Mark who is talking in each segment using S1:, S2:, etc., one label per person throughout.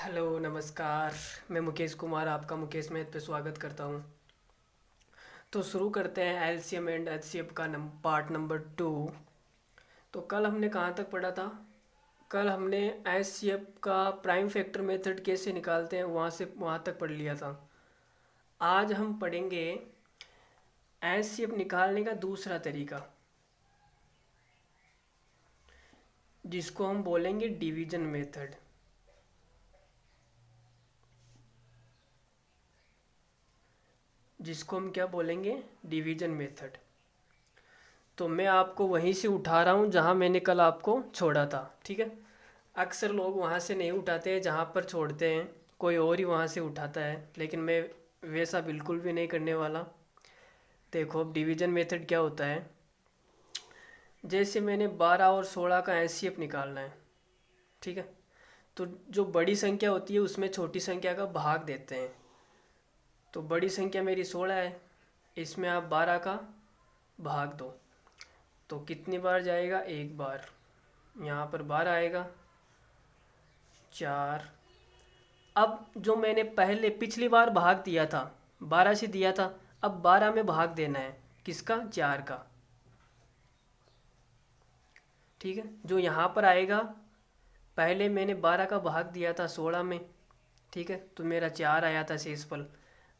S1: Hello नमस्कार। मैं मुकेश कुमार आपका मुकेश मैथ पे स्वागत करता हूँ। तो शुरू करते हैं एलसीएम एंड एचसीएफ का पार्ट नंबर 2। तो कल हमने कहाँ तक पढ़ा था? कल हमने एचसीएफ का प्राइम फैक्टर मेथड कैसे निकालते हैं वहाँ तक पढ़ लिया था। आज हम पढ़ेंगे एचसीएफ निकालने का दूसरा तरीका, जिसको हम बोलेंगे डिवीजन मेथड। जिसको हम क्या बोलेंगे? Division method. तो मैं आपको वहीं से उठा रहा हूँ जहाँ मैंने कल आपको छोड़ा था, ठीक है। अक्सर लोग वहाँ से नहीं उठाते हैं जहाँ पर छोड़ते हैं, कोई और ही वहाँ से उठाता है, लेकिन मैं वैसा बिल्कुल भी नहीं करने वाला। देखो अब डिवीजन मेथड क्या होता है। जैसे मैंने 12 और 16 का एचसीएफ निकालना है, ठीक है। तो जो बड़ी संख्या होती है उसमें छोटी संख्या का भाग देते हैं। तो बड़ी संख्या मेरी 16 है, इसमें आप 12 का भाग दो। तो कितनी बार जाएगा? एक बार। यहाँ पर 12 आएगा, 4। अब जो मैंने पहले पिछली बार भाग दिया था, 12 से दिया था, अब 12 में भाग देना है। किसका? 4 का, ठीक है। जो यहाँ पर आएगा, पहले मैंने 12 का भाग दिया था 16 में, ठीक है, तो मेरा 4 आया था शेषफल।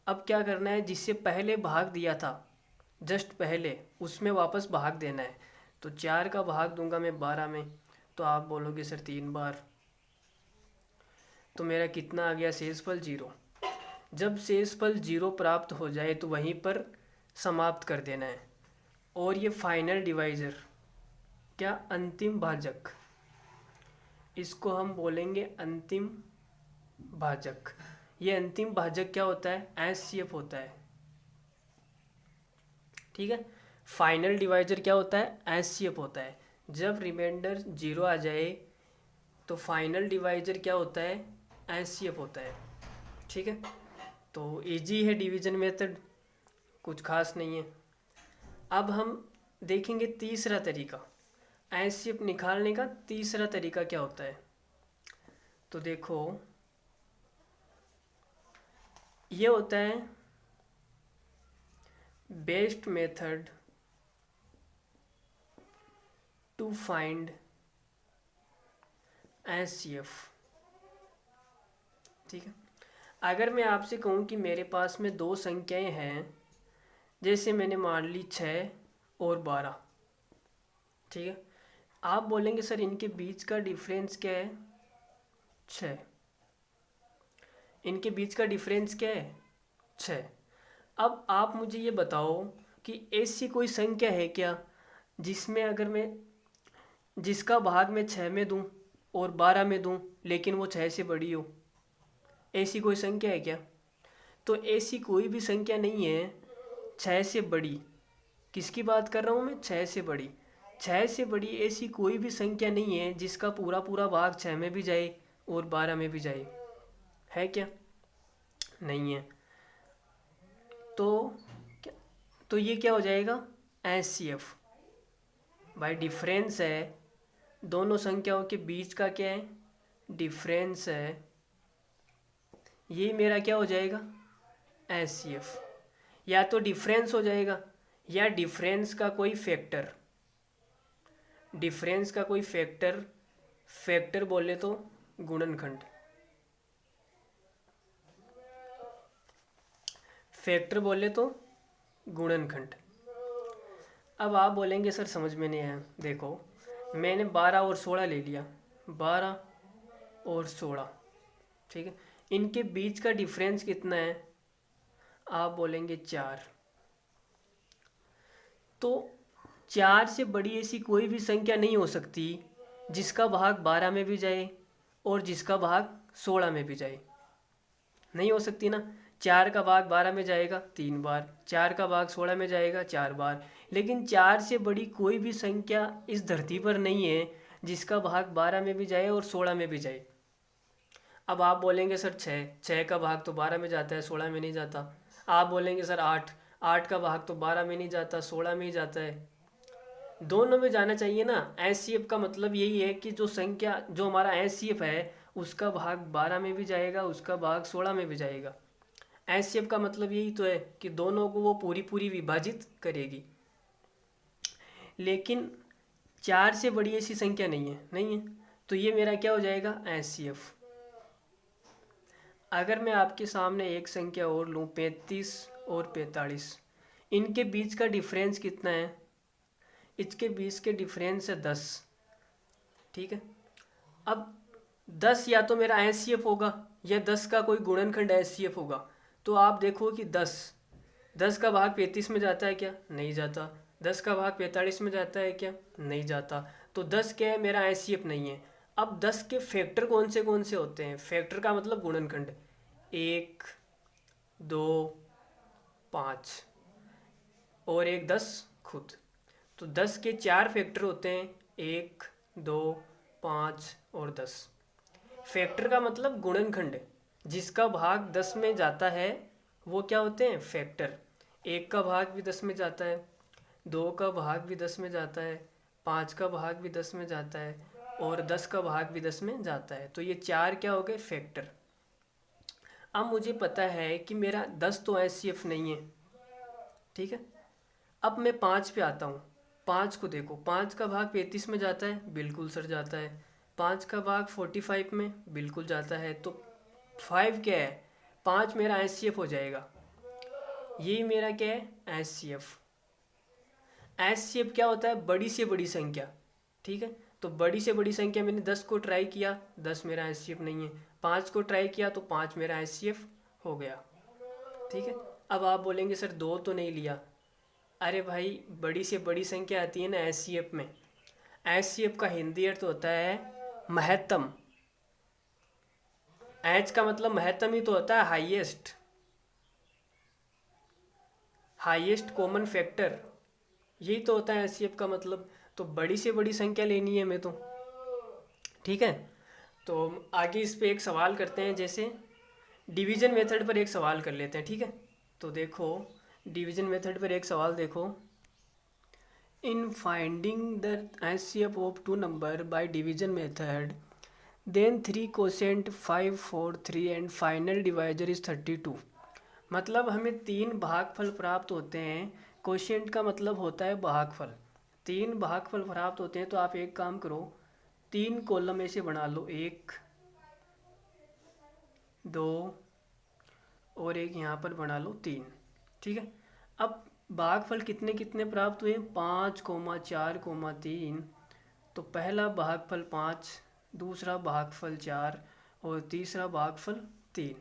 S1: अब क्या करना है? जिससे पहले भाग दिया था, जस्ट पहले, उसमें वापस भाग देना है। तो 4 का भाग दूंगा मैं 12 में, तो आप बोलोगे सर 3 बार। तो मेरा कितना आ गया? शेषफल 0। जब शेषफल 0 प्राप्त हो जाए तो वहीं पर समाप्त कर देना है। और ये फाइनल डिवाइज़र, क्या? अंतिम भाजक। इसको हम बोलेंगे अंतिम भाजक। ये अंतिम भाजक क्या होता है? एचसीएफ होता है, ठीक है। फाइनल डिवाइज़र क्या होता है? एचसीएफ होता है। जब रिमाइंडर 0 आ जाए तो फाइनल डिवाइज़र क्या होता है? एचसीएफ होता है, ठीक है। तो इजी है डिवीजन मेथड, कुछ खास नहीं है। अब हम देखेंगे तीसरा तरीका, एचसीएफ निकालने का तीसरा तरीका क्या होता है। तो देखो ये होता है best method to find HCF, ठीक है। अगर मैं आपसे कहूँ कि मेरे पास में दो संख्याएं हैं, जैसे मैंने मान ली 6 और 12, ठीक है। आप बोलेंगे सर इनके बीच का डिफरेंस क्या है? 6। इनके बीच का डिफरेंस क्या है? 6। अब आप मुझे ये बताओ कि ऐसी कोई संख्या है क्या जिसमें अगर मैं जिसका भाग मैं 6 में दूं और 12 में दूं लेकिन वो 6 से बड़ी हो? ऐसी कोई संख्या है क्या? तो ऐसी कोई भी संख्या नहीं है 6 से बड़ी। किसकी बात कर रहा हूँ मैं? 6 से बड़ी। 6 से बड़ी ऐसी कोई भी संख्या नहीं है जिसका पूरा पूरा भाग 6 में भी जाए और 12 में भी जाए, है क्या? नहीं है। तो क्या? तो ये क्या हो जाएगा? एचसीएफ। भाई डिफरेंस है, दोनों संख्याओं के बीच का क्या है? डिफरेंस है। ये मेरा क्या हो जाएगा? एचसीएफ। या तो डिफरेंस हो जाएगा या डिफरेंस का कोई फैक्टर। डिफरेंस का कोई फैक्टर, फैक्टर बोले तो गुणनखंड। फैक्टर बोले तो गुणनखंड। अब आप बोलेंगे सर समझ में नहीं आया। देखो मैंने 12 और 16 ले लिया, 12 और 16, ठीक है। इनके बीच का डिफरेंस कितना है? आप बोलेंगे 4। तो 4 से बड़ी ऐसी कोई भी संख्या नहीं हो सकती जिसका भाग 12 में भी जाए और जिसका भाग 16 में भी जाए। नहीं हो सकती ना। 4 का भाग 12 में जाएगा 3 बार, 4 का भाग 16 में जाएगा 4 बार, लेकिन 4 से बड़ी कोई भी संख्या इस धरती पर नहीं है जिसका भाग 12 में भी जाए और 16 में भी जाए। अब आप बोलेंगे सर 6 का भाग तो 12 में जाता है, 16 में नहीं जाता। आप बोलेंगे सर 8 का भाग तो 12 में नहीं जाता, 16 में ही जाता है। दोनों में जाना चाहिए ना। एचसीएफ का मतलब यही है कि जो संख्या, जो हमारा एचसीएफ है उसका भाग 12 में भी जाएगा, उसका भाग 16 में भी जाएगा। एचसीएफ का मतलब यही तो है कि दोनों को वो पूरी पूरी विभाजित करेगी। लेकिन 4 से बड़ी ऐसी संख्या नहीं है, तो ये मेरा क्या हो जाएगा, एचसीएफ। अगर मैं आपके सामने एक संख्या और लूँ 35 और 45, इनके बीच का डिफरेंस कितना है, इसके बीच के डिफरेंस है 10। ठीक है, अब 10 या तो मेरा एचसीएफ होगा या 10 का कोई गुणनखंड एचसीएफ होगा। तो आप देखो कि 10 का भाग 35 में जाता है क्या, नहीं जाता। 10 का भाग 45 में जाता है क्या, नहीं जाता। तो 10 क्या है, मेरा एचसीएफ नहीं है। अब 10 के फैक्टर कौन से होते हैं, फैक्टर का मतलब गुणनखंड, 1 2 5 और एक 10 खुद। तो 10 के 4 फैक्टर होते हैं, 1 2 5 और 10। फैक्टर का मतलब गुणनखंड, जिसका भाग 10 में जाता है वो क्या होते हैं, फैक्टर। 1 का भाग भी 10 में जाता है, 2 का भाग भी 10 में जाता है, 5 का भाग भी 10 में जाता है और 10 का भाग भी 10 में जाता है। तो ये 4 क्या हो गए, फैक्टर। अब मुझे पता है कि मेरा 10 तो एचसीएफ नहीं है। ठीक है, अब मैं 5 पे आता हूँ। 5 को देखो, 5 का भाग 35 में जाता है, बिल्कुल सर जाता है। 5 का भाग 45 में बिल्कुल जाता है। तो 5 क्या है, 5 मेरा एचसीएफ हो जाएगा। यही मेरा क्या है, एचसीएफ। एचसीएफ क्या होता है, बड़ी से बड़ी संख्या। ठीक है, तो बड़ी से बड़ी संख्या, मैंने 10 को ट्राई किया, 10 मेरा एचसीएफ नहीं है। 5 को ट्राई किया तो 5 मेरा एचसीएफ हो गया। ठीक है, अब आप बोलेंगे सर 2 तो नहीं लिया। अरे भाई, बड़ी से बड़ी संख्या आती है ना एचसीएफ में। एचसीएफ का हिंदी अर्थ होता है महत्तम। एच का मतलब महत्तम ही तो होता है, हाईएस्ट कॉमन फैक्टर, यही तो होता है एचसीएफ का मतलब। तो बड़ी से बड़ी संख्या लेनी है हमें तो। ठीक है, तो आगे इस पे एक सवाल करते हैं, जैसे डिवीजन मेथड पर एक सवाल कर लेते हैं। ठीक है, तो देखो डिवीजन मेथड पर एक सवाल देखो। In finding the HCF of two number by division method, then 3 quotient 5 4 3 and final divisor is 32। मतलब हमें 3 भागफल प्राप्त होते हैं। कोशेंट का मतलब होता है भागफल। 3 भागफल प्राप्त होते हैं, तो आप एक काम करो, 3 कॉलम ऐसे बना लो, 1 2 और एक यहाँ पर बना लो 3। ठीक है, अब भागफल कितने कितने प्राप्त हुए, 5 4 3। तो पहला भागफल 5, दूसरा भागफल 4 और तीसरा भागफल 3।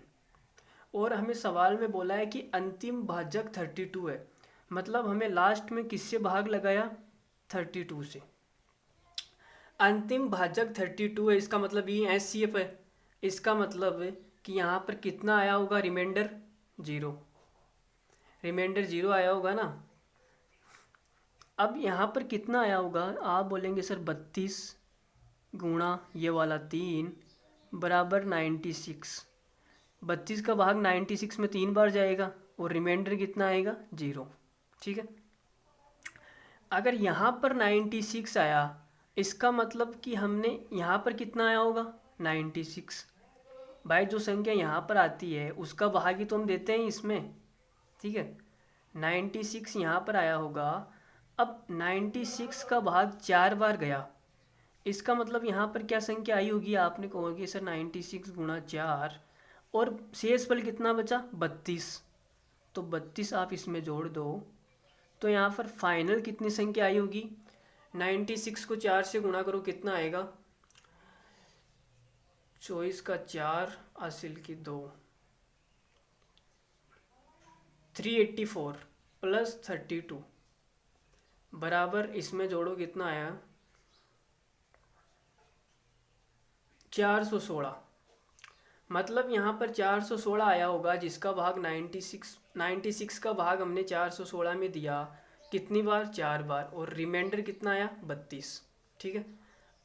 S1: और हमें सवाल में बोला है कि अंतिम भाजक 32 है। मतलब हमें लास्ट में किससे भाग लगाया, 32 से। अंतिम भाजक 32 है, इसका मतलब ये एचसीएफ है। इसका मतलब कि यहाँ पर कितना आया होगा, रिमाइंडर 0। रिमाइंडर 0 आया होगा ना। अब यहाँ पर कितना आया होगा, आप बोलेंगे सर 32 गुणा ये वाला 3 बराबर 96। 32 का भाग 96 में 3 बार जाएगा और रिमाइंडर कितना आएगा, 0। ठीक है, अगर यहाँ पर 96 आया, इसका मतलब कि हमने यहाँ पर कितना आया होगा, 96। भाई जो संख्या यहाँ पर आती है उसका भाग ही तो हम देते हैं इसमें। ठीक है, 96 यहाँ पर आया होगा। अब 96 का भाग 4 बार गया, इसका मतलब यहाँ पर क्या संख्या आई होगी, आपने कहोगे सर 96 गुणा 4 और शेष फल कितना बचा, 32। तो 32 आप इसमें जोड़ दो, तो यहाँ पर फाइनल कितनी संख्या आई होगी, 96 को 4 से गुणा करो, कितना आएगा, 24 का 4 हासिल की 2, 384 प्लस 32 बराबर, इसमें जोड़ो कितना आया, 416। मतलब यहाँ पर 416 आया होगा, जिसका भाग 96 का भाग हमने 416 में दिया कितनी बार, 4 बार, और रिमाइंडर कितना आया, 32। ठीक है,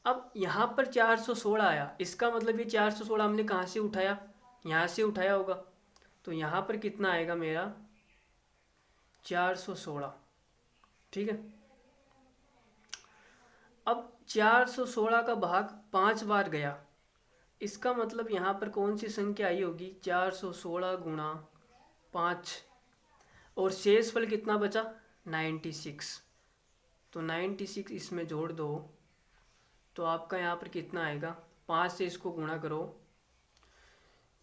S1: अब यहाँ पर 416 आया, इसका मतलब ये 416 हमने कहाँ से उठाया, यहाँ से उठाया होगा। तो यहाँ पर कितना आएगा मेरा, 416। ठीक है, अब 416 का भाग 5 बार गया, इसका मतलब यहाँ पर कौन सी संख्या आई होगी, 416 गुणा 5, और शेषफल कितना बचा, 96। तो 96 इसमें जोड़ दो तो आपका यहाँ पर कितना आएगा, 5 से इसको गुणा करो,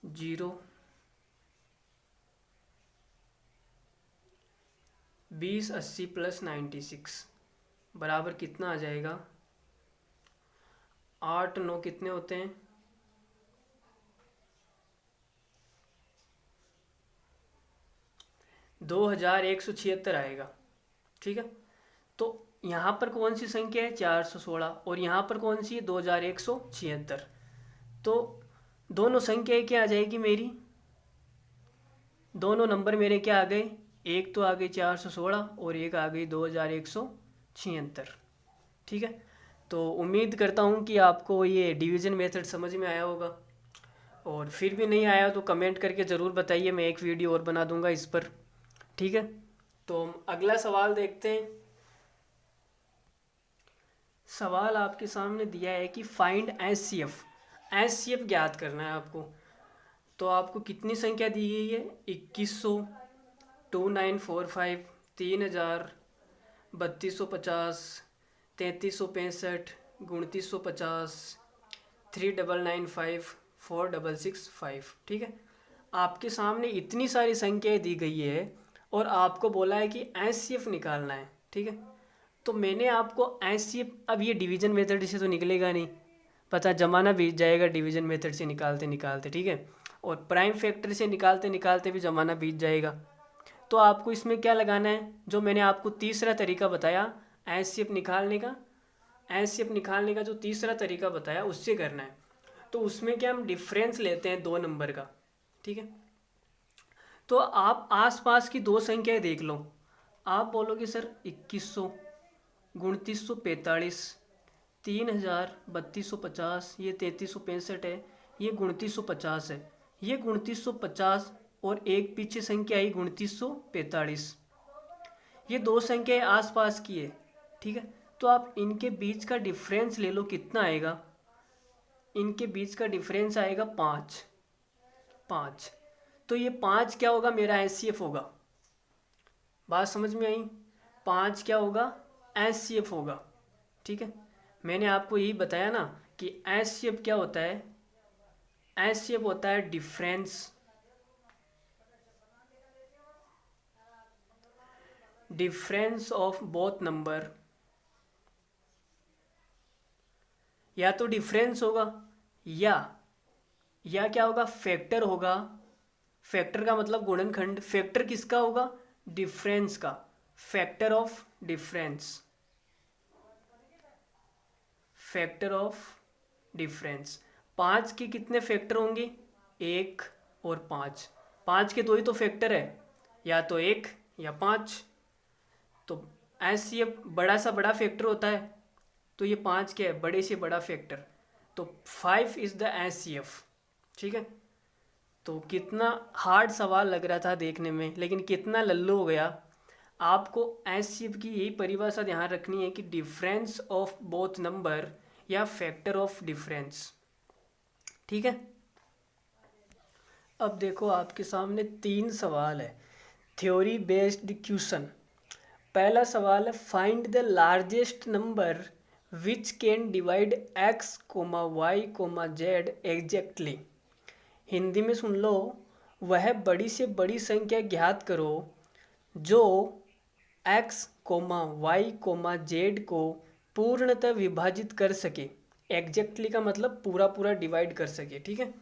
S1: 0, 20, 80 प्लस 96 बराबर कितना आ जाएगा, 8, 9 कितने होते हैं, 2176 आएगा। ठीक है, तो यहाँ पर कौन सी संख्या है, 416, और यहाँ पर कौन सी है, 2176। तो दोनों संख्या क्या आ जाएगी मेरी, दोनों नंबर मेरे क्या आ गए, एक तो आ गई 416 और एक आ गई 2176। ठीक है, तो उम्मीद करता हूँ कि आपको ये डिवीज़न मेथड समझ में आया होगा, और फिर भी नहीं आया तो कमेंट करके ज़रूर बताइए, मैं एक वीडियो और बना दूंगा इस पर। ठीक है, तो हम अगला सवाल देखते हैं। सवाल आपके सामने दिया है कि फाइंड एचसीएफ ज्ञात करना है आपको। तो आपको कितनी संख्या दी गई है, 2100, 2945, 3000, 3250, 3365, 2950, 3995, 4665। ठीक है, आपके सामने इतनी सारी संख्याएं दी गई है और आपको बोला है कि एचसीएफ निकालना है। ठीक है, तो मैंने आपको एचसीएफ, अब ये डिवीज़न मेथड से तो निकलेगा नहीं, पता ज़माना बीत जाएगा डिवीज़न मेथड से निकालते निकालते। ठीक है, और प्राइम फैक्टर से निकालते निकालते भी ज़माना बीत जाएगा। तो आपको इसमें क्या लगाना है, जो मैंने आपको तीसरा तरीका बताया एचसीएफ निकालने का, जो तीसरा तरीका बताया उससे करना है। तो उसमें क्या हम डिफरेंस लेते हैं दो नंबर का। ठीक है, तो आप आसपास की दो संख्याएं देख लो, आप बोलोगे सर 2100, 2945, 3000, 3250, ये 3365 है, ये 2950 है, ये 2950 और एक पीछे संख्या आई 2945, ये दो संख्याएं आसपास की है। ठीक है, तो आप इनके बीच का डिफरेंस ले लो, कितना आएगा, इनके बीच का डिफरेंस आएगा 5। तो ये 5 क्या होगा, मेरा एचसीएफ होगा। बात समझ में आई, 5 क्या होगा, एचसीएफ होगा। ठीक है, मैंने आपको यही बताया ना कि एचसीएफ क्या होता है, एचसीएफ होता है डिफरेंस ऑफ बोथ नंबर, या तो डिफरेंस होगा या क्या होगा, फैक्टर होगा। फैक्टर का मतलब गुणनखंड, फैक्टर किसका होगा, डिफरेंस का, factor of difference, factor of difference. 5 के कितने फैक्टर होंगे, 1 और 5, 5 के दो ही तो फैक्टर है, या तो 1 या 5। तो एचसीएफ बड़ा सा बड़ा फैक्टर होता है, तो ये 5 क्या है, बड़े से बड़ा फैक्टर, तो 5 इज़ द एचसीएफ। ठीक है, तो कितना हार्ड सवाल लग रहा था देखने में, लेकिन कितना लल्लू हो गया। आपको एचसीएफ की यही परिभाषा ध्यान रखनी है कि डिफरेंस ऑफ बोथ नंबर या फैक्टर ऑफ डिफरेंस। ठीक है, अब देखो आपके सामने 3 सवाल है, थ्योरी बेस्ड क्वेश्चन। पहला सवाल है, find the largest number which can divide x, y, z exactly. Hindi में सुन लो, वह बड़ी से बड़ी संख्या ज्ञात करो जो x, y, z को पूर्णतः विभाजित कर सके। एग्जैक्टली का मतलब पूरा पूरा डिवाइड कर सके। ठीक है,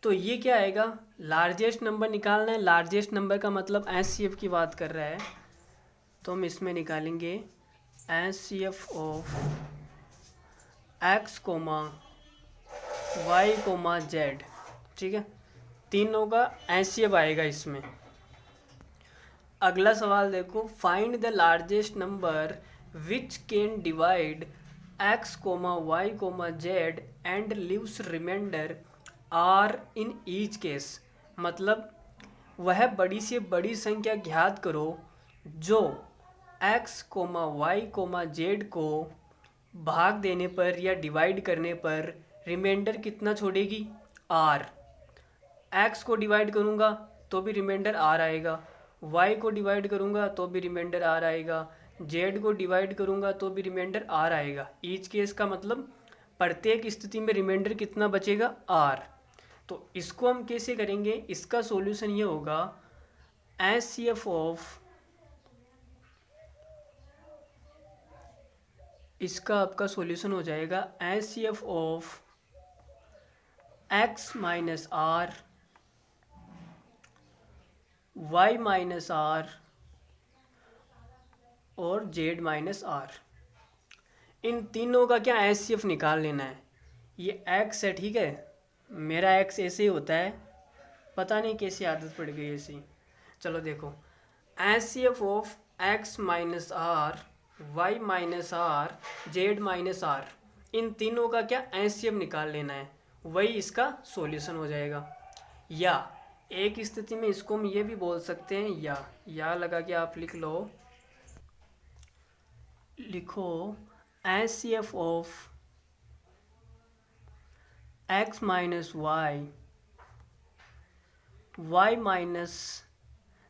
S1: तो ये क्या आएगा, लार्जेस्ट नंबर निकालना है। लार्जेस्ट नंबर का मतलब एचसीएफ की बात कर रहा है, तो हम इसमें निकालेंगे HCF of x, y, z। ठीक है, तीनों का एचसीएफ आएगा इसमें। अगला सवाल देखो, find the largest number which can divide x, y, z and leaves remainder R in each case. मतलब वह बड़ी से बड़ी संख्या ज्ञात करो जो x, y, z को भाग देने पर या डिवाइड करने पर रिमाइंडर कितना छोड़ेगी, आर। एक्स को डिवाइड करूँगा तो भी रिमाइंडर आर आएगा, वाई को डिवाइड करूँगा तो भी रिमाइंडर आर आएगा, जेड को डिवाइड करूँगा तो भी रिमाइंडर आर आएगा। ईच केस का मतलब प्रत्येक स्थिति में रिमाइंडर कितना बचेगा, आर। तो इसको हम कैसे करेंगे, इसका सॉल्यूशन ये होगा एचसीएफ ऑफ, इसका आपका सॉल्यूशन हो जाएगा HCF of X minus R, Y minus R और जेड माइनस आर। इन तीनों का क्या एचसीएफ निकाल लेना है। ये एक्स है, ठीक है, मेरा एक्स ऐसे ही होता है, पता नहीं कैसी आदत पड़ गई ऐसी। चलो देखो, HCF of X minus R, Y minus R, Z minus R, इन तीनों का क्या एचसीएफ निकाल लेना है, वही इसका सॉल्यूशन हो जाएगा। या एक स्थिति में इसको हम ये भी बोल सकते हैं, या लगा के आप लिख लो, लिखो HCF of X minus Y, Y minus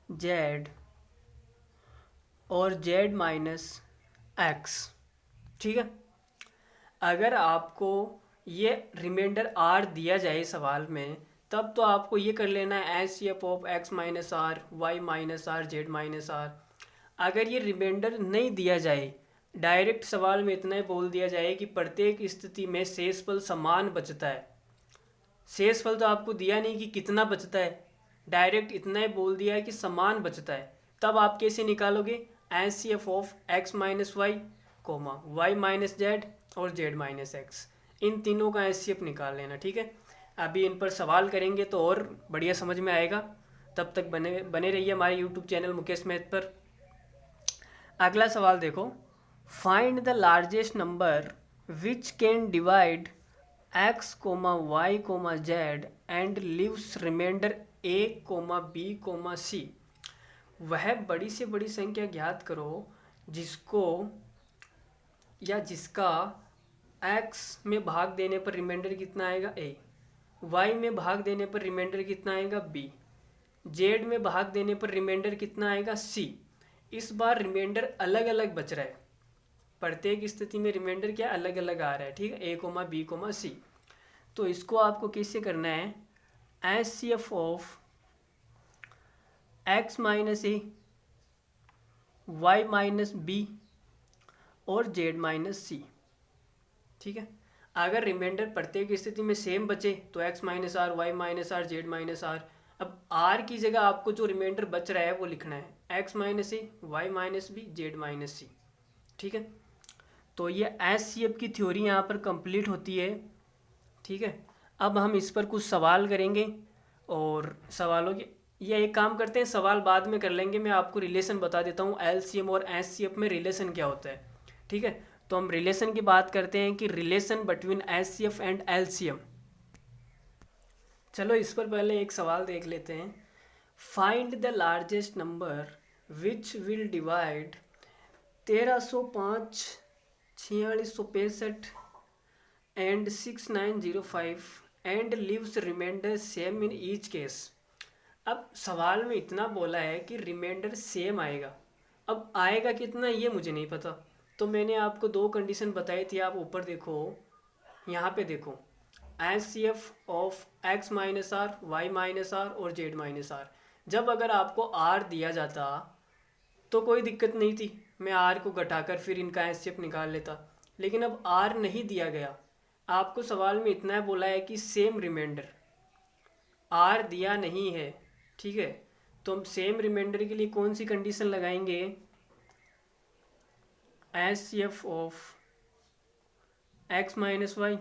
S1: Z और जेड माइनस एक्स। ठीक है, अगर आपको ये रिमाइंडर आर दिया जाए सवाल में, तब तो आपको ये कर लेना है HCF of X minus R, Y minus R, Z minus R. अगर ये रिमाइंडर नहीं दिया जाए, डायरेक्ट सवाल में इतना ही बोल दिया जाए कि प्रत्येक स्थिति में शेषफल समान बचता है, शेषफल तो आपको दिया नहीं कि कितना बचता है, डायरेक्ट इतना ही बोल दिया है कि समान बचता है, तब आप कैसे निकालोगे, HCF of X minus Y comma Y minus Z और जेड माइनस एक्स, इन तीनों का एचसीएफ निकाल लेना। ठीक है, अभी इन पर सवाल करेंगे तो और बढ़िया समझ में आएगा। तब तक बने रहिए हमारे यूट्यूब चैनल मुकेश मैथ पर। अगला सवाल देखो, find the largest number which can divide X comma Y comma Z and leaves remainder A comma B comma C. वह बड़ी से बड़ी संख्या ज्ञात करो जिसको या जिसका x में भाग देने पर रिमाइंडर कितना आएगा, a, y में भाग देने पर रिमाइंडर कितना आएगा, b, z में भाग देने पर रिमाइंडर कितना आएगा, c। इस बार रिमाइंडर अलग अलग बच रहा है, प्रत्येक स्थिति में रिमाइंडर क्या अलग अलग आ रहा है। ठीक है, a comma b comma c। तो इसको आपको कैसे करना है, HCF of X minus A, Y minus B और जेड माइनस सी। ठीक है, अगर रिमाइंडर प्रत्येक स्थिति में सेम बचे तो X minus R, Y minus R, Z minus R. अब आर की जगह आपको जो रिमाइंडर बच रहा है वो लिखना है, X minus A, Y minus B, Z minus C. ठीक है, तो ये एचसीएफ की थ्योरी यहाँ पर कंप्लीट होती है। ठीक है, अब हम इस पर कुछ सवाल करेंगे और सवालों के, ये एक काम करते हैं, सवाल बाद में कर लेंगे, मैं आपको रिलेशन बता देता हूँ एलसीएम और एचसीएफ में रिलेशन क्या होता है। ठीक है, तो हम रिलेशन की बात करते हैं कि relation between HCF and LCM. चलो इस पर पहले एक सवाल देख लेते हैं, find the largest number which will divide 1305, 4665 and 6905 and leaves reminder same in each case. अब सवाल में इतना बोला है कि रिमाइंडर सेम आएगा, अब आएगा कितना ये मुझे नहीं पता, तो मैंने आपको दो कंडीशन बताई थी, आप ऊपर देखो, यहाँ पे देखो, HCF of X minus R, Y minus R और जेड माइनस आर। जब अगर आपको आर दिया जाता तो कोई दिक्कत नहीं थी, मैं आर को घटाकर फिर इनका एचसीएफ निकाल लेता, लेकिन अब आर नहीं दिया गया, आपको सवाल में इतना बोला है कि सेम रिमाइंडर, आर दिया नहीं है। ठीक है, तो हम सेम रिमाइंडर के लिए कौन सी कंडीशन लगाएंगे, HCF of X minus Y,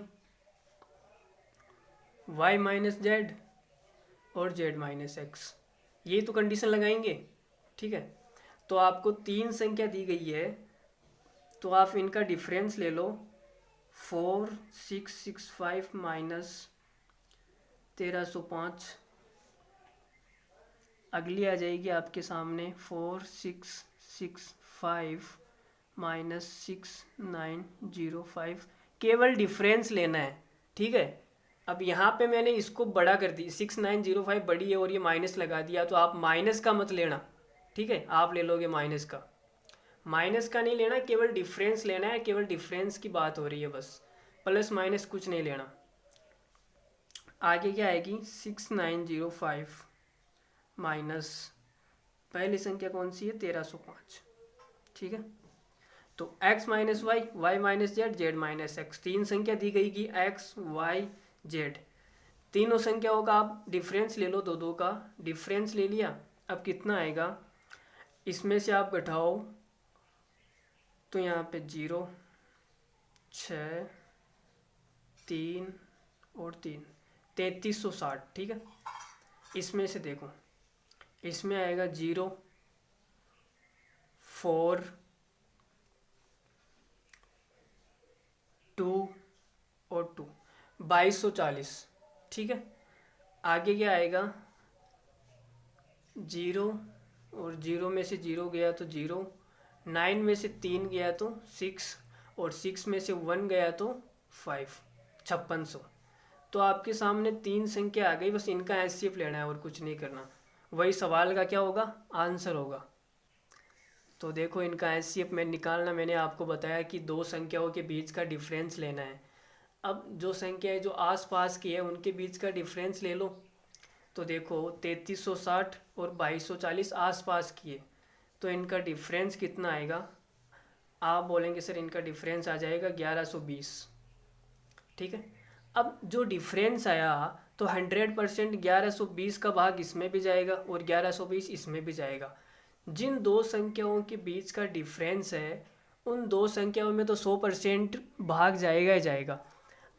S1: Y minus Z और जेड माइनस एक्स, ये तो कंडीशन लगाएंगे। ठीक है, तो आपको तीन संख्या दी गई है, तो आप इनका डिफरेंस ले लो, 4665 माइनस 1305, अगली आ जाएगी आपके सामने 4665 माइनस 6905, केवल डिफरेंस लेना है। ठीक है। अब यहाँ पे मैंने इसको बड़ा कर दी, 6905 बड़ी है और ये माइनस लगा दिया, तो आप माइनस का मत लेना, ठीक है, आप ले लोगे माइनस का। माइनस का नहीं लेना, केवल डिफरेंस लेना है, केवल डिफरेंस की बात हो रही है बस, प्लस माइनस कुछ नहीं लेना। आगे क्या आएगी, 6905 माइनस पहली संख्या कौन सी है, 1305, ठीक है। तो x minus Y, Y minus Z, Z minus X, तीन संख्या दी गई कि x y z, तीनों संख्याओं का आप डिफरेंस ले लो, दो दो का डिफरेंस ले लिया। अब कितना आएगा, इसमें से आप घटाओ तो यहाँ पे 0, 6, 3 और 3, 3360, ठीक है। इसमें से देखो, इसमें आएगा 0, 4, 2 और 2, 2240, ठीक है। आगे क्या आएगा, 0 और 0 में से 0 गया तो 0, 9 में से 3 गया तो 6 और 6 में से 1 गया तो 5, 5600। तो आपके सामने तीन संख्या आ गई, बस इनका एचसीएफ लेना है और कुछ नहीं करना, वही सवाल का क्या होगा, आंसर होगा। तो देखो इनका एचसीएफ में निकालना, मैंने आपको बताया कि दो संख्याओं के बीच का डिफरेंस लेना है। अब जो संख्याएं जो आसपास की है उनके बीच का डिफरेंस ले लो। तो देखो 3360 और 2240 आसपास की है, तो इनका डिफरेंस कितना आएगा, आप बोलेंगे सर इनका डिफरेंस आ जाएगा 1120, ठीक है। अब जो डिफरेंस आया तो 100% 1120 का भाग इसमें भी जाएगा और 1120 इसमें भी जाएगा। जिन दो संख्याओं के बीच का डिफरेंस है उन दो संख्याओं में तो 100% भाग जाएगा ही जाएगा।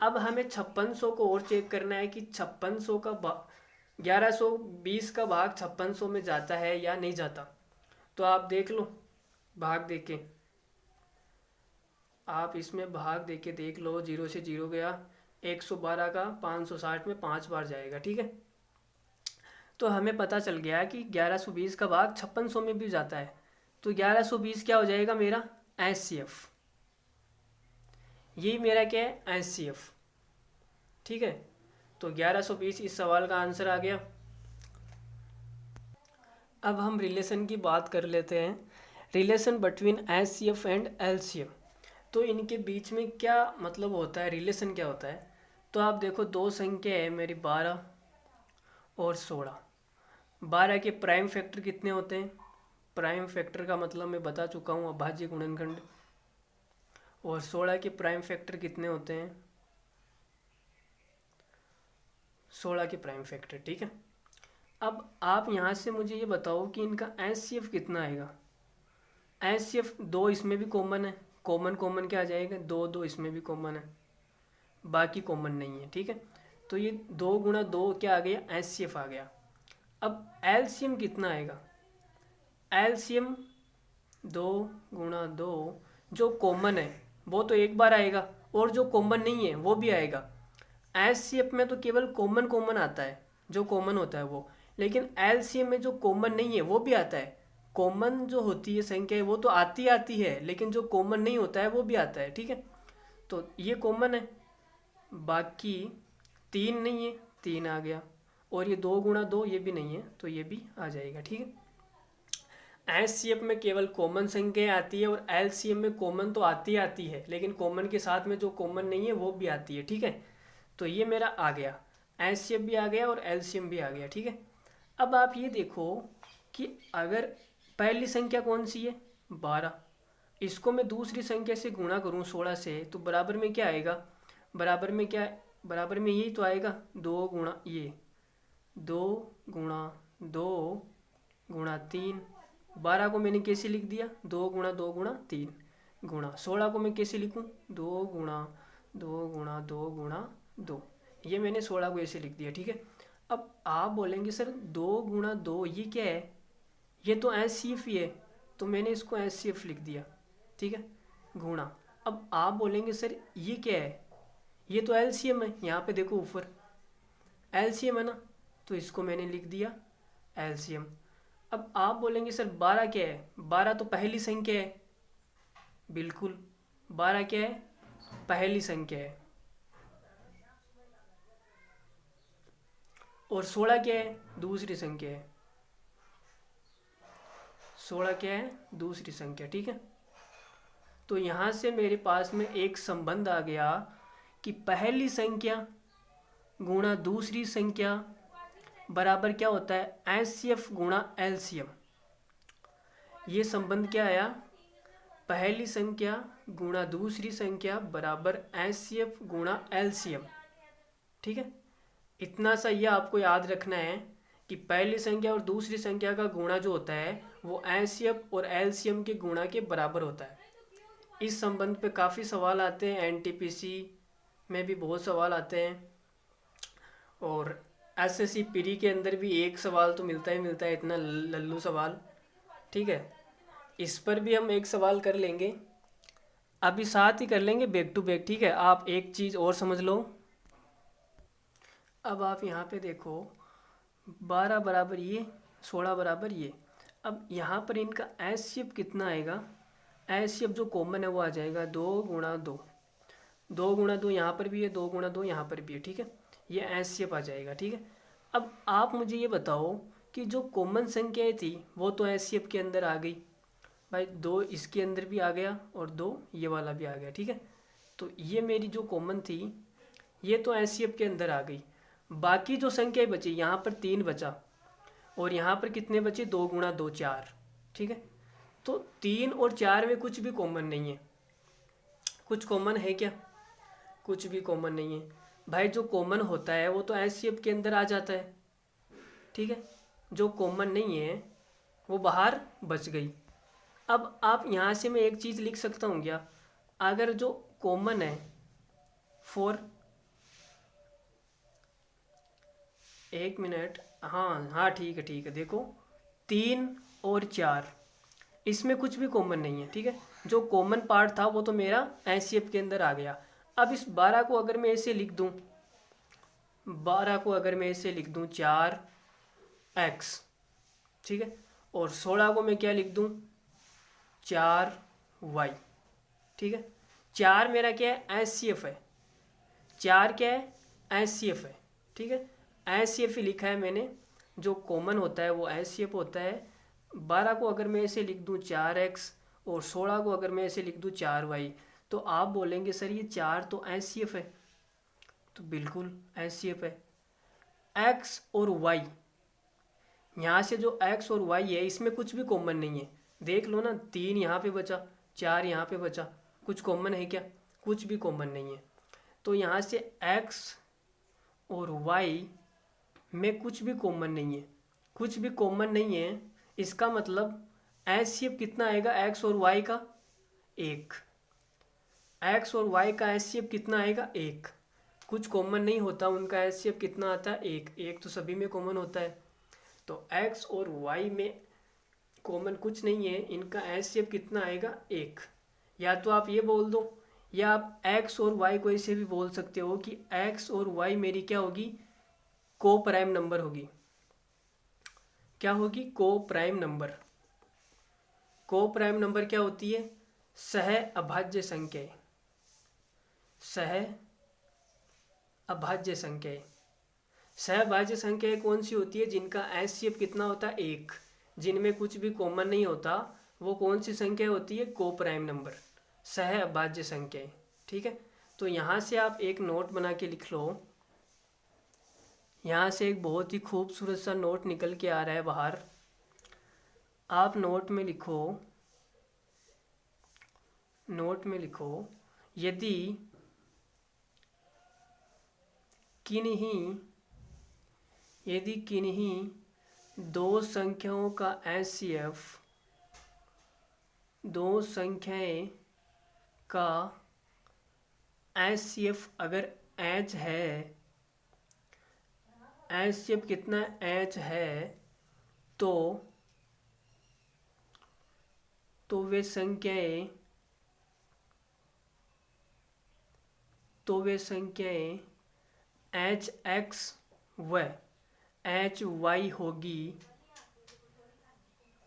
S1: अब हमें 5600 को और चेक करना है कि 5600 का 1120 का भाग 5600 में जाता है या नहीं जाता। तो आप देख लो, भाग देके आप इसमें भाग देके देख लो, 0 से 0 गया, 112 का 560 में 5 बार जाएगा, ठीक है। तो हमें पता चल गया कि 1120 का भाग 5600 में भी जाता है, तो 1120 क्या हो जाएगा मेरा एचसीएफ, यही मेरा क्या है एचसीएफ, ठीक है। तो 1120 इस सवाल का आंसर आ गया। अब हम रिलेशन की बात कर लेते हैं, relation between HCF and LCM. तो इनके बीच में क्या मतलब होता है, रिलेशन क्या होता है। तो आप देखो दो संख्या है मेरी 12 और 16, 12 के प्राइम फैक्टर कितने होते हैं, प्राइम फैक्टर का मतलब मैं बता चुका हूँ, अभाज्य गुणनखंड। और 16 के प्राइम फैक्टर कितने होते हैं, 16 के प्राइम फैक्टर, ठीक है। अब आप यहाँ से मुझे ये बताओ कि इनका एचसीएफ कितना आएगा। एचसीएफ 2 इसमें भी कॉमन है, कॉमन कॉमन क्या आ जाएगा, 2 2 इसमें भी कॉमन है, बाकी कॉमन नहीं है, ठीक है। तो ये 2 गुणा 2 क्या आ गया, एचसीएफ आ गया। अब एलसीएम कितना आएगा, एलसीएम 2 गुणा 2, जो कॉमन है वो तो एक बार आएगा और जो कॉमन नहीं है वो भी आएगा। एचसीएफ में तो केवल कॉमन कॉमन आता है, जो कॉमन होता है वो, लेकिन एलसीएम में जो कॉमन नहीं है वो भी आता है। कॉमन जो होती है संख्या वो तो आती है, लेकिन जो कॉमन नहीं होता है वो भी आता है, ठीक है। तो ये कॉमन है, बाकी 3 नहीं है, 3 आ गया, और ये 2 गुणा 2 ये भी नहीं है, तो ये भी आ जाएगा, ठीक है। एचसीएफ में केवल कॉमन संख्या आती है और एलसीएम में कॉमन तो आती है, लेकिन कॉमन के साथ में जो कॉमन नहीं है वो भी आती है, ठीक है। तो ये मेरा आ गया, एचसीएफ भी आ गया और एलसीएम भी आ गया, ठीक है। अब आप ये देखो कि अगर पहली संख्या कौन सी है 12, इसको मैं दूसरी संख्या से गुणा करूँ 16 से, तो बराबर में क्या आएगा, बराबर में क्या, बराबर में यही तो आएगा 2 गुणा ये 2 गुणा 2 गुणा 3। 12 को मैंने कैसे लिख दिया, 2 गुणा 2 गुणा 3 गुणा 16 को मैं कैसे लिखूँ, 2 गुणा 2 गुणा 2 गुणा 2, ये मैंने 16 को ऐसे लिख दिया, ठीक है। अब आप बोलेंगे सर 2 गुणा 2 ये क्या है, ये तो एचसीएफ ही है, तो मैंने इसको एचसीएफ लिख दिया, ठीक है, गुणा। अब आप बोलेंगे सर ये क्या है, ये तो एलसीएम है, यहाँ पे देखो ऊपर एलसीएम है ना, तो इसको मैंने लिख दिया एलसीएम। अब आप बोलेंगे सर 12 क्या है, 12 तो पहली संख्या है, बिल्कुल 12 क्या है, पहली संख्या है। और 16 क्या है? दूसरी संख्या है। 16 क्या है? दूसरी संख्या। ठीक है, तो यहाँ से मेरे पास में एक संबंध आ गया कि पहली संख्या गुणा दूसरी संख्या बराबर क्या होता है? एचसीएफ गुणा एलसीएम। ये संबंध क्या आया? पहली संख्या गुणा दूसरी संख्या बराबर एचसीएफ गुणा एलसीएम। ठीक है, इतना सा ये आपको याद रखना है कि पहली संख्या और दूसरी संख्या का गुणा जो होता है वो एचसीएफ और एलसीएम के गुणा के बराबर होता है। इस संबंध पे काफ़ी सवाल आते हैं, एनटीपीसी में भी बहुत सवाल आते हैं, और एसएससी प्री के अंदर भी एक सवाल तो मिलता ही मिलता है, इतना लल्लू सवाल। ठीक है, इस पर भी हम एक सवाल कर लेंगे, अभी साथ ही कर लेंगे बैक टू बैक। ठीक है, आप एक चीज़ और समझ लो। अब आप यहाँ पे देखो, 12 बराबर ये, 16 बराबर ये। अब यहाँ पर इनका एचसीएफ कितना आएगा? एचसीएफ जो कॉमन है वो आ जाएगा 2 गुणा 2। 2 गुणा 2 यहाँ पर भी है, 2 गुणा 2 यहाँ पर भी है। ठीक है, ये एचसीएफ आ जाएगा। ठीक है, अब आप मुझे ये बताओ कि जो कॉमन संख्याएं थी वो तो एचसीएफ के अंदर आ गई भाई, 2 इसके अंदर भी आ गया और 2 ये वाला भी आ गया। ठीक है, तो ये मेरी जो कॉमन थी ये तो एचसीएफ के अंदर आ गई। बाकी जो संख्याएं बची, यहाँ पर 3 बचा और यहाँ पर कितने बचे? 2 गुणा 2 4। ठीक है, तो 3 और 4 में कुछ भी कॉमन नहीं है। कुछ कॉमन है क्या? कुछ भी कॉमन नहीं है भाई। जो कॉमन होता है वो तो एचसीएफ के अंदर आ जाता है। ठीक है, जो कॉमन नहीं है वो बाहर बच गई। अब आप यहाँ से मैं एक चीज़ लिख सकता हूँ क्या? अगर जो कॉमन है फॉर, एक मिनट, हाँ हाँ ठीक है ठीक है, देखो 3 और 4 इसमें कुछ भी कॉमन नहीं है। ठीक है, जो कॉमन पार्ट था वो तो मेरा एचसीएफ के अंदर आ गया। अब इस 12 को अगर मैं ऐसे लिख दूँ, 12 को अगर मैं ऐसे लिख दूँ 4x, ठीक है, और 16 को मैं क्या लिख दूँ? 4y। ठीक है, 4 मेरा क्या है? एचसीएफ है। 4 क्या है? एचसीएफ है। ठीक है, एचसीएफ ही लिखा है मैंने। जो कॉमन होता है वो एचसीएफ होता है। 12 को अगर मैं ऐसे लिख दूँ 4x और 16 को अगर मैं ऐसे लिख दूँ 4y, तो आप बोलेंगे सर ये 4 तो एचसीएफ है। तो बिल्कुल एचसीएफ है। x और y, यहाँ से जो x और y है इसमें कुछ भी कॉमन नहीं है। देख लो ना, 3 यहाँ पे बचा, 4 यहाँ पे बचा, कुछ कॉमन है क्या? कुछ भी कॉमन नहीं है। तो यहाँ से x और y में कुछ भी कॉमन नहीं है। कुछ भी कॉमन नहीं है, इसका मतलब एचसीएफ कितना आएगा? x और y का 1। x और y का एचसीएफ कितना आएगा? 1। कुछ कॉमन नहीं होता, उनका एचसीएफ कितना आता है? 1। 1 तो सभी में कॉमन होता है। तो x और y में कॉमन कुछ नहीं है, इनका एचसीएफ कितना आएगा? 1। या तो आप ये बोल दो, या आप x और y को ऐसे भी बोल सकते हो कि x और y मेरी क्या होगी? को प्राइम नंबर होगी। क्या होगी? को प्राइम नंबर। को प्राइम नंबर क्या होती है? सह अभाज्य संख्याएं। सह अभाज्य संख्याएं। सहभाज्य संख्याएं कौन सी होती है? जिनका एचसीएफ कितना होता है? 1। जिनमें कुछ भी कॉमन नहीं होता, वो कौन सी संख्या होती है? को प्राइम नंबर, सह अभाज्य संख्याएं। ठीक है, तो यहाँ से आप एक नोट बना के लिख लो। यहाँ से एक बहुत ही खूबसूरत सा नोट निकल के आ रहा है बाहर। आप नोट में लिखो, नोट में लिखो, यदि किन्हीं दो संख्याओं का एचसीएफ, दो संख्याएं का एचसीएफ अगर एच है, एचसीएफ कितना एच है, तो वे संख्याएं एच एक्स व एच वाई होगी,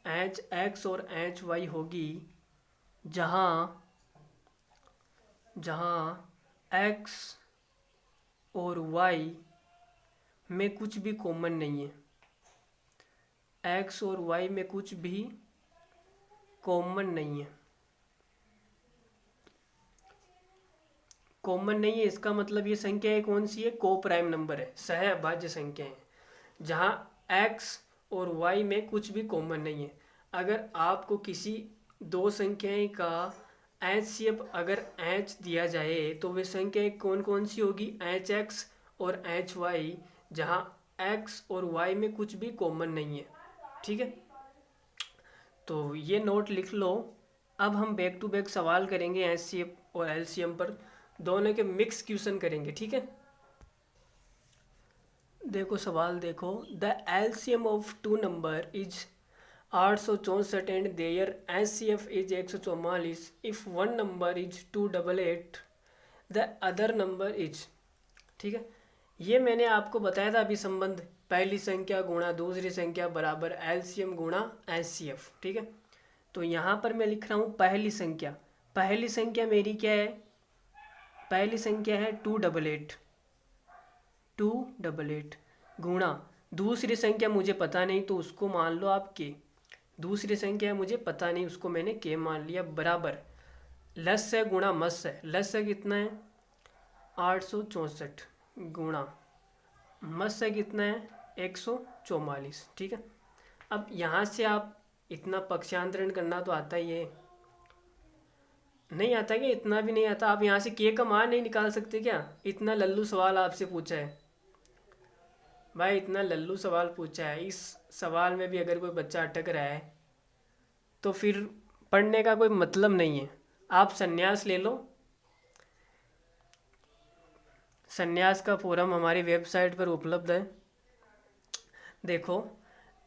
S1: एच एक्स और एच वाई होगी, जहाँ एक्स और वाई में कुछ भी कॉमन नहीं है, x और y में कुछ भी कॉमन नहीं है। कॉमन नहीं है इसका मतलब ये संख्या कौन सी है, को प्राइम नंबर है, सहअभाज्य संख्या है, जहाँ x और y में कुछ भी कॉमन नहीं है। अगर आपको किसी दो संख्याएं का HCF अगर h दिया जाए तो वे संख्याएं कौन कौन सी होगी, HX और HY, जहाँ x और y में कुछ भी कॉमन नहीं है। ठीक है, तो ये नोट लिख लो। अब हम बैक टू बैक सवाल करेंगे HCF और LCM पर, दोनों के मिक्स क्वेश्चन करेंगे। ठीक है, देखो सवाल देखो, the LCM of two number is 864 and their HCF is 144 if one number is 288 the other number is. ठीक है, ये मैंने आपको बताया था अभी संबंध, पहली संख्या गुणा दूसरी संख्या बराबर LCM गुणा HCF। ठीक है, तो यहाँ पर मैं लिख रहा हूँ पहली संख्या, पहली संख्या मेरी क्या है, पहली संख्या है 288, 288 गुणा दूसरी संख्या मुझे पता नहीं तो उसको मान लो आप के, दूसरी संख्या मुझे पता नहीं उसको मैंने के मान लिया, बराबर लस है गुणा मस है, लस है कितना है 864 गुणा मस है कितना है 144। ठीक है, अब यहाँ से आप इतना पक्षांतरण करना तो आता ही है, नहीं आता क्या, इतना भी नहीं आता, आप यहाँ से के का मान नहीं निकाल सकते क्या, इतना लल्लू सवाल आपसे पूछा है भाई, इतना लल्लू सवाल पूछा है, इस सवाल में भी अगर कोई बच्चा अटक रहा है तो फिर पढ़ने का कोई मतलब नहीं है। आप संन्यास ले लो, संन्यास का फोरम हमारी वेबसाइट पर उपलब्ध है। देखो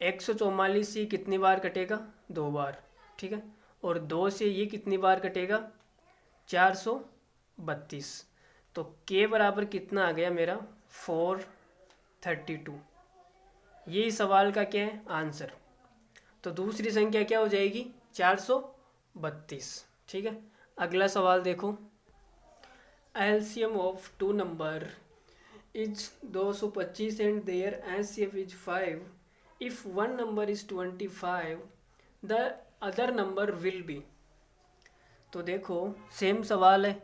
S1: 144 से कितनी बार कटेगा, 2 बार। ठीक है, और 2 से ये कितनी बार कटेगा, 432। तो के बराबर कितना आ गया मेरा 432। यही सवाल का क्या है आंसर। तो दूसरी संख्या क्या हो जाएगी 432। ठीक है, अगला सवाल देखो, LCM of two number is 225 and their HCF is 5 if one number is 25 the other number will be. तो देखो सेम सवाल है,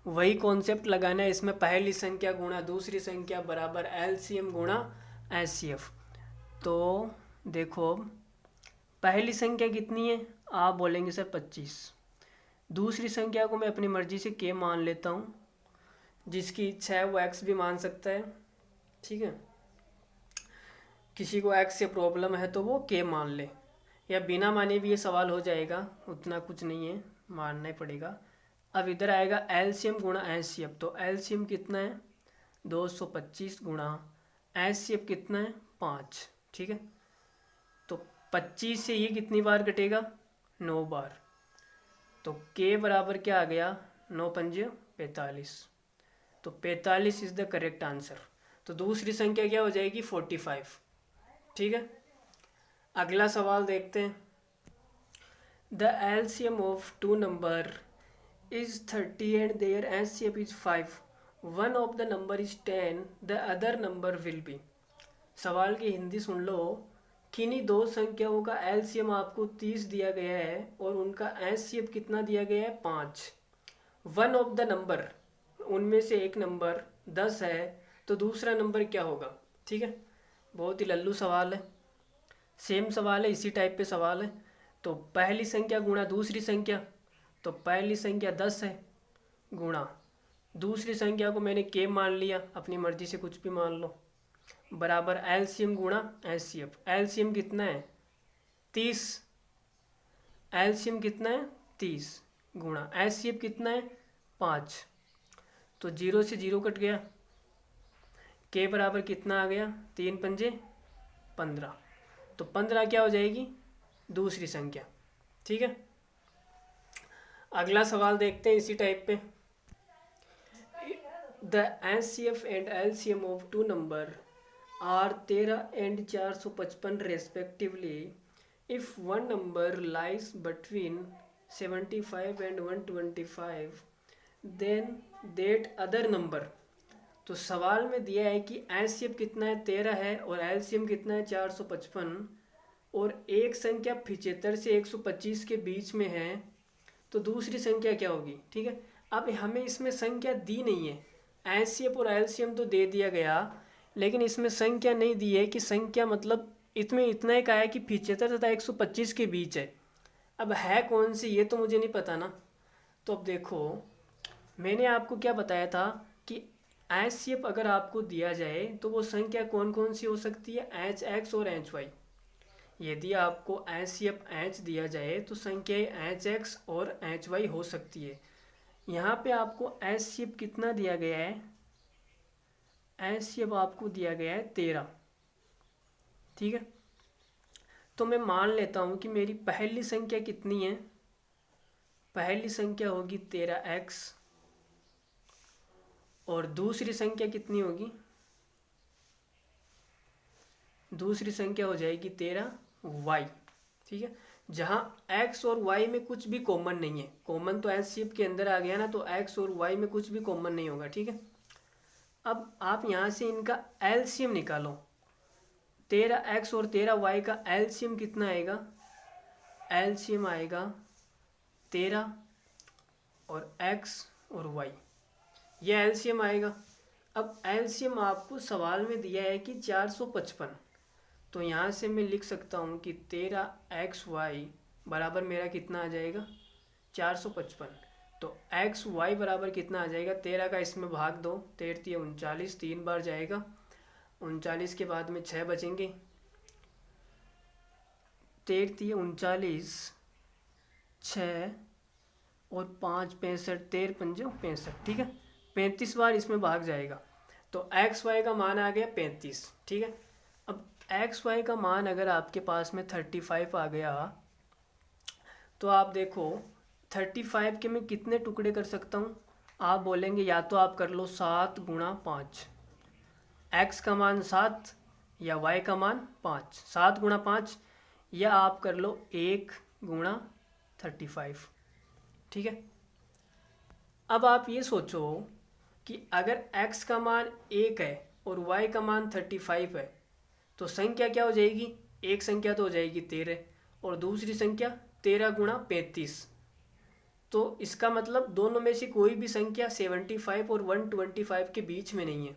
S1: वही कॉन्सेप्ट लगाना है इसमें, पहली संख्या गुणा दूसरी संख्या बराबर एलसीएम गुणा एचसीएफ। तो देखो पहली संख्या कितनी है, आप बोलेंगे सर 25, दूसरी संख्या को मैं अपनी मर्जी से के मान लेता हूँ, जिसकी इच्छा है वो एक्स भी मान सकता है। ठीक है, किसी को एक्स से प्रॉब्लम है तो वो के मान ले, या बिना माने भी ये सवाल हो जाएगा, उतना कुछ नहीं है, मानना ही पड़ेगा। अब इधर आएगा एलसीएम गुणा एचसीएफ, तो एलसीएम कितना है 225 गुणा एचसीएफ कितना है 5। ठीक है, तो 25 से ये कितनी बार कटेगा 9 बार, तो के बराबर क्या आ गया 9 पंजे 45, तो 45 इज द करेक्ट आंसर। तो दूसरी संख्या क्या हो जाएगी 45। ठीक है, अगला सवाल देखते हैं, the LCM of two number is 30 and their HCF is 5 one of the number is 10 the other number will be। सवाल की हिंदी सुन लो, किन्हीं दो संख्याओं का एलसीएम आपको 30 दिया गया है और उनका एचसीएफ कितना दिया गया है 5, वन ऑफ द नंबर, उनमें से एक नंबर 10 है तो दूसरा नंबर क्या होगा। ठीक है, बहुत ही लल्लू सवाल है, सेम सवाल है, इसी टाइप पे सवाल है। तो पहली संख्या गुणा दूसरी संख्या, तो पहली संख्या 10 है गुणा दूसरी संख्या को मैंने के मान लिया, अपनी मर्जी से कुछ भी मान लो, बराबर एलसीएम गुणा एचसीएफ। एलसीएम कितना है 30, एलसीएम कितना है 30 गुणा एचसीएफ कितना है 5, तो 0 से 0 कट गया, के बराबर कितना आ गया 3 पंजे 15, तो 15 क्या हो जाएगी दूसरी संख्या। ठीक है, अगला सवाल देखते हैं इसी टाइप पे, the HCF and LCM of two number are 13 and 455 respectively if one number lies between 75 and 125 then that other number. तो सवाल में दिया है कि एचसीएफ कितना है 13 है और एलसीएम कितना है 455 और एक संख्या 75 से 125 के बीच में है, तो दूसरी संख्या क्या होगी। ठीक है, अब हमें इसमें संख्या दी नहीं है, एचसीएफ और एलसीएम तो दे दिया गया, लेकिन इसमें संख्या नहीं दी है कि संख्या मतलब इसमें इतना ही कहा है कि 75 तथा 125 के बीच है। अब है कौन सी ये तो मुझे नहीं पता ना। तो अब देखो, मैंने आपको क्या बताया था कि एचसीएफ अगर आपको दिया जाए तो वो संख्या कौन कौन सी हो सकती है, एच एक्स और एच वाई। यदि आपको एचसीएफ एच दिया जाए तो संख्या एच एक्स और एच वाई हो सकती है। यहाँ पे आपको एचसीएफ कितना दिया गया है, एचसीएफ आपको दिया गया है 13। ठीक है, तो मैं मान लेता हूँ कि मेरी पहली संख्या कितनी है, पहली संख्या होगी 13x और दूसरी संख्या कितनी होगी, दूसरी संख्या हो जाएगी 13y। ठीक है, जहाँ x और y में कुछ भी कॉमन नहीं है, कॉमन तो एचसीएफ के अंदर आ गया ना, तो x और y में कुछ भी कॉमन नहीं होगा। ठीक है, अब आप यहाँ से इनका एलसीएम निकालो, 13x और 13y का एलसीएम कितना आएगा, एलसीएम आएगा 13 और x और y, ये एलसीएम आएगा। अब एलसीएम आपको सवाल में दिया है कि 455, तो यहाँ से मैं लिख सकता हूँ कि 13xy बराबर मेरा कितना आ जाएगा 455। तो xy बराबर कितना आ जाएगा, 13 का इसमें भाग दो, 13 39, 3 बार जाएगा, 39 के बाद में 6 बचेंगे, 13 39, 6 और 5 65, 13 पंजे 65। ठीक है, 35 बार इसमें भाग जाएगा, तो एक्स वाई का मान आ गया 35। ठीक है, अब एक्स वाई का मान अगर आपके पास में 35 आ गया, तो आप देखो 35 के मैं कितने टुकड़े कर सकता हूँ। आप बोलेंगे या तो आप कर लो 7 गुणा 5, एक्स का मान 7 या वाई का मान 5, 7 गुणा 5, या आप कर लो 1 गुणा 35। ठीक है, अब आप ये सोचो कि अगर x का मान 1 है और y का मान 35 है, तो संख्या क्या हो जाएगी, एक संख्या तो हो जाएगी 13 और दूसरी संख्या 13 गुणा 35। तो इसका मतलब दोनों में से कोई भी संख्या 75 और 125 के बीच में नहीं है,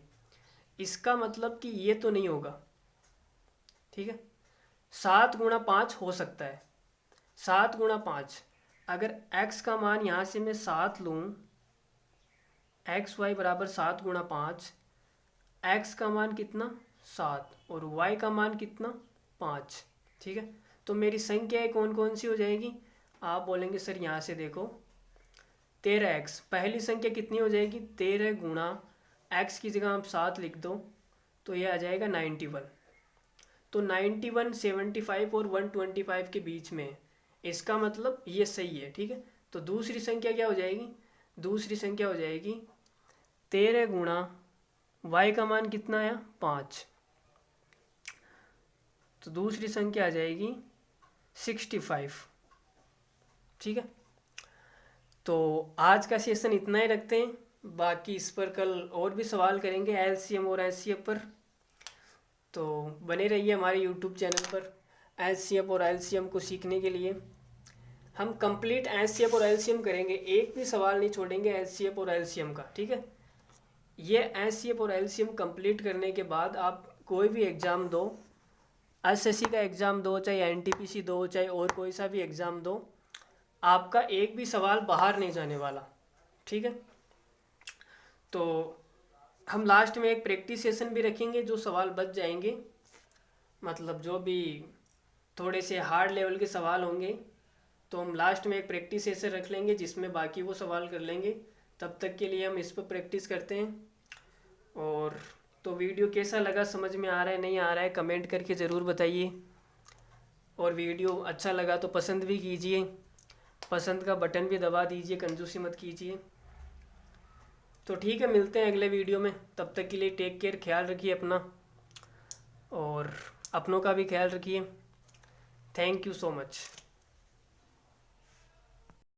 S1: इसका मतलब कि ये तो नहीं होगा। ठीक है, 7 गुणा 5 हो सकता है, 7 गुणा 5, अगर x का मान यहाँ से मैं 7 लूँ, एक्स वाई बराबर 7 गुणा 5, एक्स का मान कितना 7 और y का मान कितना 5। ठीक है, तो मेरी संख्याएँ कौन कौन सी हो जाएगी, आप बोलेंगे सर यहाँ से देखो 13x, पहली संख्या कितनी हो जाएगी 13 गुणा x की जगह आप 7 लिख दो, तो ये आ जाएगा 91। तो 91 75 और 125 के बीच में है, इसका मतलब ये सही है। ठीक है, तो दूसरी संख्या क्या हो जाएगी, दूसरी संख्या हो जाएगी 13 गुणा y का मान कितना आया 5, तो दूसरी संख्या आ जाएगी 65। ठीक है, तो आज का सेशन इतना ही रखते हैं, बाकी इस पर कल और भी सवाल करेंगे एलसीएम और एचसीएफ पर। तो बने रहिए हमारे यूट्यूब चैनल पर एचसीएफ और एलसीएम को सीखने के लिए। हम कंप्लीट एचसीएफ और एलसीएम करेंगे, एक भी सवाल नहीं छोड़ेंगे एचसीएफ और एलसीएम का। ठीक है, ये एचसीएफ और एलसीएम कंप्लीट करने के बाद आप कोई भी एग्ज़ाम दो, एसएससी का एग्ज़ाम दो, चाहे एनटीपीसी दो, चाहे और कोई सा भी एग्ज़ाम दो, आपका एक भी सवाल बाहर नहीं जाने वाला। ठीक है, तो हम लास्ट में एक प्रैक्टिस सेशन भी रखेंगे, जो सवाल बच जाएंगे, मतलब जो भी थोड़े से हार्ड लेवल के सवाल होंगे, तो हम लास्ट में एक प्रैक्टिस सेशन रख लेंगे जिसमें बाकी वो सवाल कर लेंगे। तब तक के लिए हम इस पर प्रैक्टिस करते हैं। और तो वीडियो कैसा लगा, समझ में आ रहा है नहीं आ रहा है, कमेंट करके ज़रूर बताइए। और वीडियो अच्छा लगा तो पसंद भी कीजिए, पसंद का बटन भी दबा दीजिए, कंजूसी मत कीजिए। तो ठीक है, मिलते हैं अगले वीडियो में, तब तक के लिए टेक केयर, ख्याल रखिए अपना और अपनों का भी ख्याल रखिए। Thank you so much.